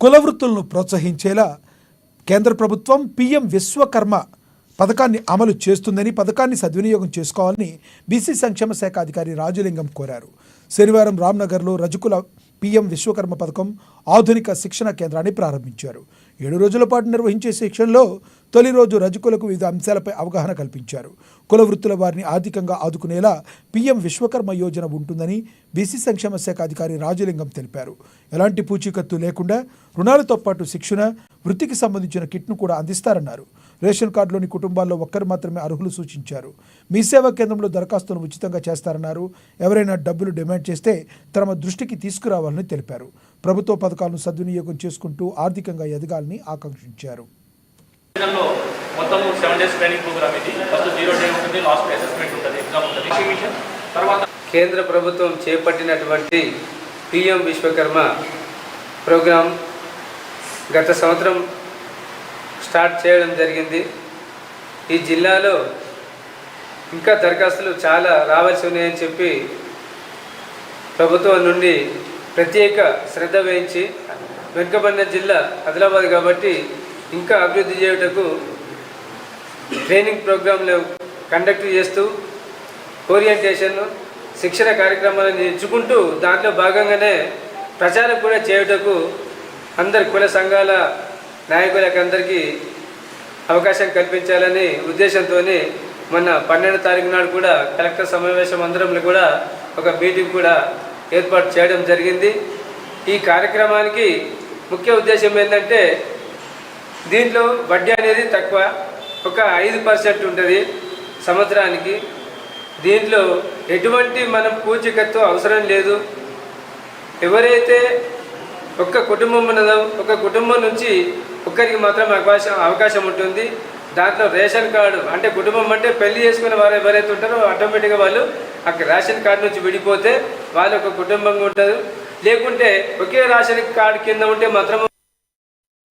కుల వృత్తులను ప్రోత్సహించేలా కేంద్ర ప్రభుత్వం పీఎం విశ్వకర్మ పథకాన్ని అమలు చేస్తుందని, పథకాన్ని సద్వినియోగం చేసుకోవాలని బీసీ సంక్షేమ శాఖ అధికారి రాజులింగం కోరారు. శనివారం రామ్నగర్లో రజకుల పీఎం విశ్వకర్మ పథకం ఆధునిక శిక్షణ కేంద్రాన్ని ప్రారంభించారు. 7 రోజుల పాటు నిర్వహించే శిక్షణలో తొలి రోజు రజకులకు వివిధ అంశాలపై అవగాహన కల్పించారు. కుల వృత్తుల వారిని ఆర్థికంగా ఆదుకునేలా పీఎం విశ్వకర్మ యోజన ఉంటుందని బీసీ సంక్షేమ శాఖ అధికారి రాజులింగం తెలిపారు. ఎలాంటి పూచీకత్తు లేకుండా రుణాలతో పాటు శిక్షణ, వృత్తికి సంబంధించిన కిట్ను కూడా అందిస్తారన్నారు. రేషన్ కార్డులోని కుటుంబాల్లో ఒక్కరు మాత్రమే అర్హులు సూచించారు. మీ సేవా కేంద్రంలో దరఖాస్తును ఉచితంగా చేస్తారన్నారు. ఎవరైనా డబ్బులు డిమాండ్ చేస్తే తమ దృష్టికి తీసుకురావాలని తెలిపారు. ప్రభుత్వ పథకాలను సద్వినియోగం చేసుకుంటూ ఆర్థికంగా ఎదగాలని ఆకాంక్షించారు. మొత్తం 7 days ట్రైనింగ్ ప్రోగ్రామ్ ఇది. ఫస్ట్ 0 day ఉంటుంది, లాస్ట్ అసెస్మెంట్ ఉంటుంది, ఎగ్జామ్ ఉంటుంది, రివిజన్. తర్వాత కేంద్ర ప్రభుత్వం చేపట్టినటువంటి పీఎం విశ్వకర్మ ప్రోగ్రాం గత సంవత్సరం స్టార్ట్ చేయడం జరిగింది. ఈ జిల్లాలో ఇంకా దరఖాస్తులు చాలా రావాల్సి ఉన్నాయని చెప్పి ప్రభుత్వం నుండి ప్రత్యేక శ్రద్ధ వహించి, వెనుకబడిన జిల్లా ఆదిలాబాద్ కాబట్టి ఇంకా అభివృద్ధి చేయుటకు ట్రైనింగ్ ప్రోగ్రాంలు కండక్ట్ చేస్తూ ఓరియంటేషన్, శిక్షణ కార్యక్రమాలను ఎంచుకుంటూ దాంట్లో భాగంగానే ప్రచారం కూడా చేయుటకు అందరి కుల సంఘాల నాయకులకు అందరికీ అవకాశం కల్పించాలని ఉద్దేశంతో మొన్న 12వ తారీఖు నాడు కూడా కలెక్టర్ సమావేశం అందరంలో కూడా ఒక మీటింగ్ కూడా ఏర్పాటు చేయడం జరిగింది. ఈ కార్యక్రమానికి ముఖ్య ఉద్దేశం ఏంటంటే, దీంట్లో వడ్డీ అనేది తక్కువ, ఒక 5% ఉంటుంది సంవత్సరానికి. దీంట్లో ఎటువంటి మనం పూచీకత్తు అవసరం లేదు. ఎవరైతే ఒక్క కుటుంబం ఉన్నదో ఒక కుటుంబం నుంచి ఒక్కరికి మాత్రం అవకాశం ఉంటుంది. దాంట్లో రేషన్ కార్డు అంటే కుటుంబం అంటే పెళ్లి చేసుకునే వారు ఎవరైతే ఉంటారో ఆటోమేటిక్గా వాళ్ళు అక్కడ రేషన్ కార్డు నుంచి విడిపోతే వాళ్ళు ఒక కుటుంబంగా ఉంటారు. లేకుంటే ఒకే రేషన్ కార్డు కింద ఉంటే మాత్రం